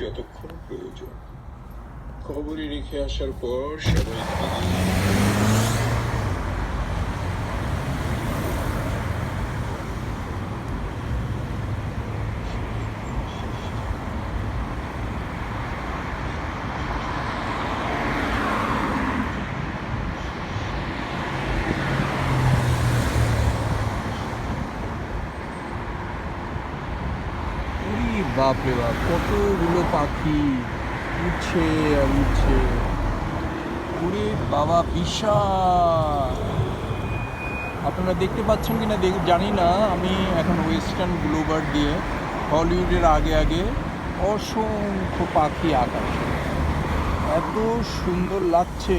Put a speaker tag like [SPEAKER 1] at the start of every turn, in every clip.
[SPEAKER 1] যতক্ষণ প্রয়োজন। খবরে রেখে আসার পর সবাই
[SPEAKER 2] বাপরে বাপ, কতগুলো পাখি উঠছে আর উঠছে। ওরে বাবা, বিশাল! আপনারা দেখতে পাচ্ছেন কিনা জানি না। আমি এখন ওয়েস্টার্ন ব্লুবার্ড দিয়ে হলিউডের আগে আগে অসংখ্য পাখি আকাশে, এত সুন্দর লাগছে।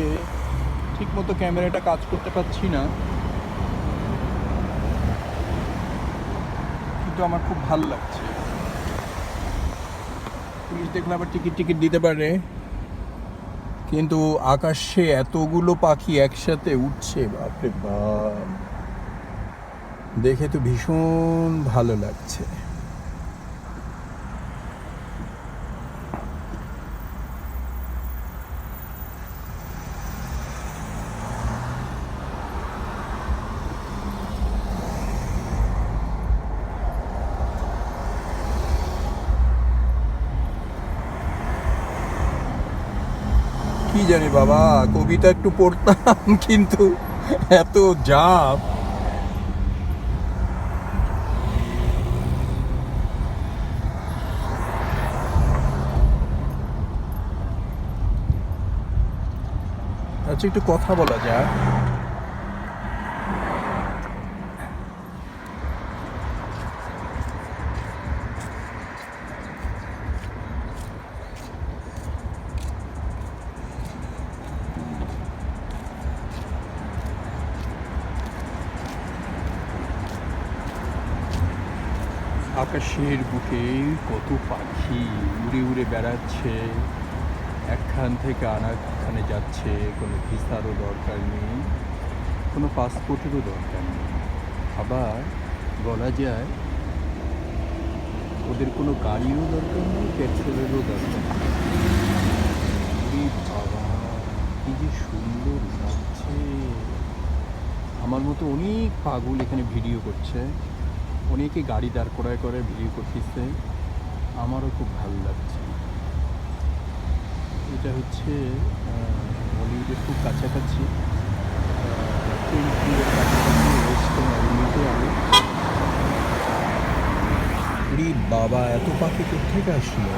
[SPEAKER 2] ঠিক মতো ক্যামেরাটা কাজ করতে পারছি না, কিন্তু আমার খুব ভালো লাগছে। পুলিশ দেখলে আবার টিকিট দিতে পারে, কিন্তু আকাশে এতগুলো পাখি একসাথে উঠছে, বাপরে বাপ, দেখে তো ভীষণ ভালো লাগছে। কি জানি বাবা, কবিতা একটু পড়তাম, কিন্তু এত জাপ। আচ্ছা, একটু কথা বলা যায়? আকাশের বুকে কত পাখি উড়ে উড়ে বেড়াচ্ছে, একখান থেকে আরেকখানে যাচ্ছে। কোনো ভিসারও দরকার নেই, কোনো পাসপোর্টেরও দরকার নেই। আবার বলা যায় ওদের কোনো গাড়িও দরকার নেই, পেট্রোলেরও দরকার নেই। বাবা, কি যে সুন্দর লাগছে! আমার মতো অনেক পাগল এখানে ভিডিও করছে, অনেকে গাড়ি দাঁড় করায় করে ভিডিও করতেছে। আমারও খুব ভালো লাগছে। এটা হচ্ছে হলিউডের খুব কাছাকাছি, ওয়েস্টার্ন অ্যাভিনিউতে আমি। বাবা, এত পাখি কোথেকে আসলো!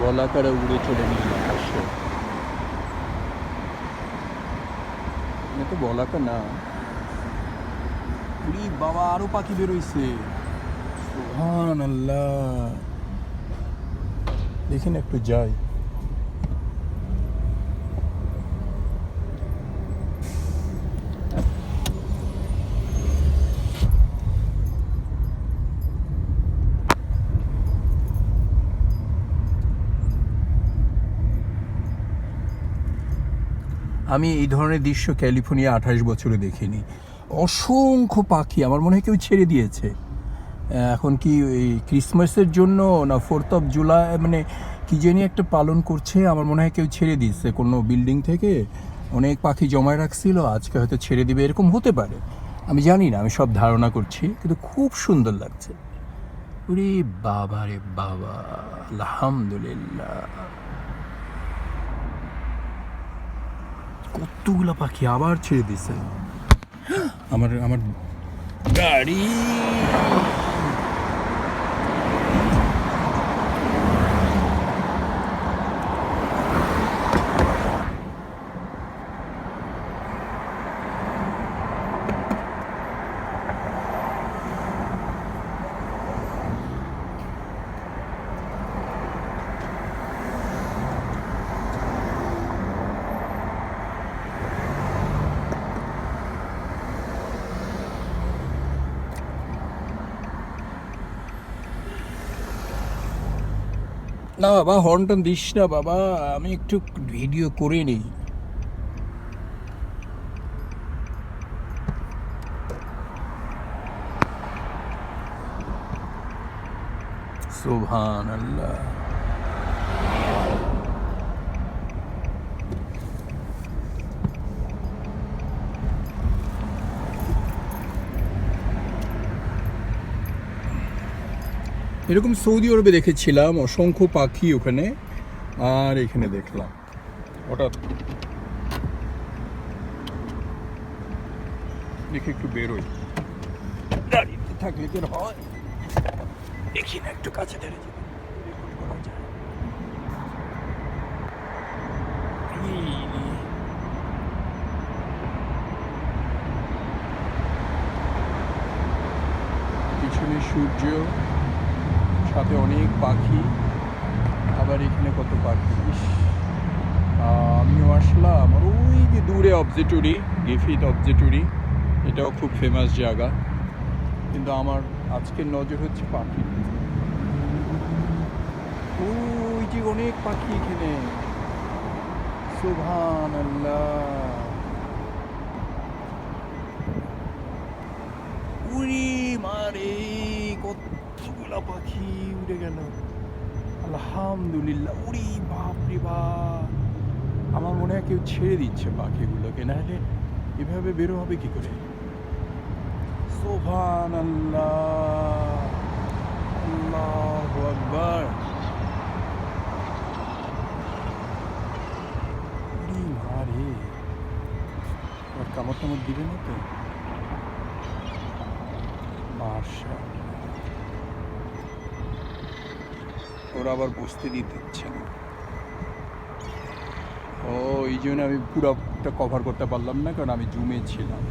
[SPEAKER 2] বলাকারা উড়ে চলে গেল আকাশে। তো বলাকা না, উড়ি বাবা, আরো পাখি বেরোইছে। সুবহানাল্লাহ, দেখেন একটু যাই। আমি এই ধরনের দৃশ্য ক্যালিফোর্নিয়া 28 বছরে দেখিনি। অসংখ্য পাখি, আমার মনে হয় কেউ ছেড়ে দিয়েছে। এখন কি এই ক্রিসমাসের জন্য না 4th of July, মানে কি জানি একটা পালন করছে, আমার মনে হয় কেউ ছেড়ে দিচ্ছে কোনো বিল্ডিং থেকে। অনেক পাখি জমায় রাখছিল, আজকে হয়তো ছেড়ে দিবে, এরকম হতে পারে। আমি জানি না, আমি সব ধারণা করছি, কিন্তু খুব সুন্দর লাগছে। ওরে বাবা রে বাবা, আলহামদুলিল্লাহ, কতগুলা পাখি আবার ছেড়ে দিছে। আমার আমার গাড়ি! না বাবা, হর্নটন দিস না বাবা, আমি একটু ভিডিও করে নিই। সুবহানাল্লাহ। এরকম সৌদি আরবে দেখেছিলাম অসংখ্য পাখি ওখানে, আর এখানে দেখলাম হঠাৎ দেখে একটু বেরোই, দাঁড়িয়ে থাকলে কি আর হয়, দেখি না একটু কাছে ধরে যাবে, রেকর্ড করা যায়। পিছনে সূর্য, সাথে অনেক পাখি, আবার এখানে কত পাখি। ইস, আমিও আসলাম। আর ওই যে দূরে অবজেটরি, গিফিথ অবজেটরি, এটাও খুব ফেমাস জায়গা, কিন্তু আমার আজকের নজর হচ্ছে পাখি। ওই যে অনেক পাখি এখানে, সুবহানাল্লাহ। উড়ি মারে, কতগুলা পাখি উড়ে গেল, আলহামদুলিল্লাহ। উড়ি বাপরে বাপ, আমার মনে হয় কেউ ছেড়ে দিচ্ছে পাখিগুলোকে, নাহলে এভাবে বেরো হবে কি করে। সুবহানাল্লাহ, আল্লাহু আকবার। উড়ি মারে, আর কামড় টামড় দিবে না তো? মাশাআল্লাহ, ওরা আবার বসতে দিচ্ছে না। ও, এই জন্য আমি পুরোটা কভার করতে পারলাম না, কারণ আমি জুমে ছিলাম।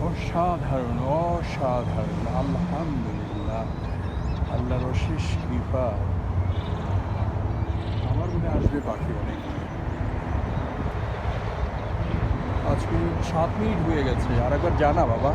[SPEAKER 2] অসাধারণ, অসাধারণ, আলহামদুলিল্লাহ, আল্লাহর অশেষ কৃপা। আমার মনে আসবে পাখি অনেক। 5 মিনিট, 7 মিনিট হয়ে গেছে, আর একবার জানা বাবা।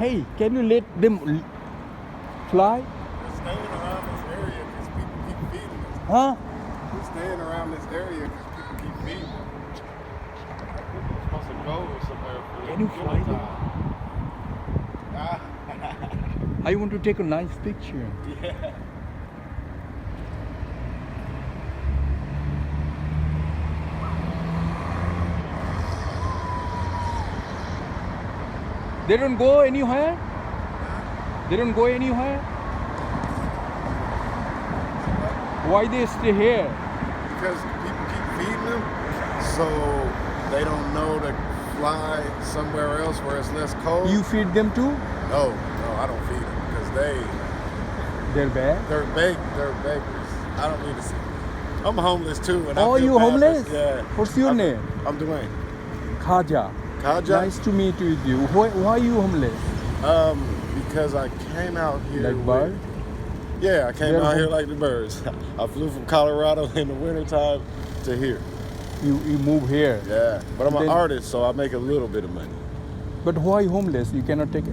[SPEAKER 2] Hey, can you let them fly?
[SPEAKER 3] We're staying around this area because people keep feeding us.
[SPEAKER 2] Huh?
[SPEAKER 3] We're staying around this area because people keep feeding us. We're supposed to go somewhere for
[SPEAKER 2] Can you fly them? I want to take a nice picture.
[SPEAKER 3] Yeah.
[SPEAKER 2] They don't go anywhere? They don't go anywhere? Why they stay here?
[SPEAKER 3] Because people keep feeding them, so they don't know to fly somewhere else where it's less cold.
[SPEAKER 2] You feed them too?
[SPEAKER 3] No, I don't feed them because
[SPEAKER 2] They're bad?
[SPEAKER 3] they're beggars. I don't need to see. I'm homeless too. And I
[SPEAKER 2] Oh,
[SPEAKER 3] feel
[SPEAKER 2] you
[SPEAKER 3] bad for-
[SPEAKER 2] homeless?
[SPEAKER 3] Yeah.
[SPEAKER 2] What's your name?
[SPEAKER 3] I'm Dwayne.
[SPEAKER 2] Khaja.
[SPEAKER 3] Kaja?
[SPEAKER 2] Nice to meet with you. Why are you homeless?
[SPEAKER 3] Because I came out here.
[SPEAKER 2] Like
[SPEAKER 3] with-
[SPEAKER 2] bird?
[SPEAKER 3] Yeah, I came
[SPEAKER 2] You're
[SPEAKER 3] out
[SPEAKER 2] hom-
[SPEAKER 3] here like the birds. I flew from Colorado in the wintertime to here.
[SPEAKER 2] You move here.
[SPEAKER 3] Yeah, but I'm an
[SPEAKER 2] Then-
[SPEAKER 3] artist, so I make a little bit of money.
[SPEAKER 2] But why homeless? You cannot take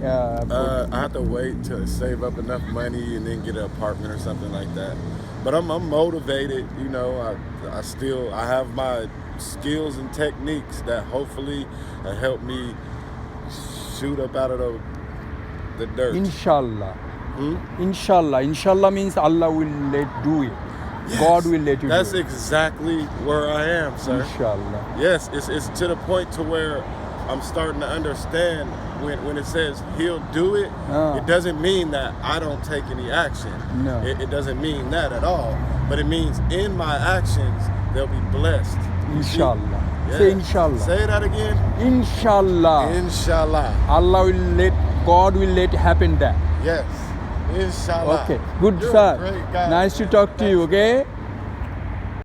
[SPEAKER 3] I have to wait to save up enough money and then get an apartment or something like that. But I'm motivated, you know. I have my skills and techniques that hopefully help me shoot up out of the dirt.
[SPEAKER 2] Inshallah. Inshallah. Inshallah means Allah will do it. God will let you
[SPEAKER 3] That's
[SPEAKER 2] do it.
[SPEAKER 3] exactly where I am, sir.
[SPEAKER 2] Inshallah.
[SPEAKER 3] Yes, it's to the point to where I'm starting to understand when it says he'll do it, it doesn't mean that I don't take any action.
[SPEAKER 2] No.
[SPEAKER 3] It doesn't mean that at all. But it means in my actions, they'll be blessed. You see?
[SPEAKER 2] Inshallah.
[SPEAKER 3] Yeah.
[SPEAKER 2] Say inshallah.
[SPEAKER 3] Say that again.
[SPEAKER 2] Inshallah.
[SPEAKER 3] Inshallah.
[SPEAKER 2] Allah will God will let happen that.
[SPEAKER 3] Yes. Inshallah.
[SPEAKER 2] Okay. Good,
[SPEAKER 3] You're
[SPEAKER 2] sir.
[SPEAKER 3] a great guy,
[SPEAKER 2] Nice to
[SPEAKER 3] man.
[SPEAKER 2] talk to you,
[SPEAKER 3] Thanks.
[SPEAKER 2] okay?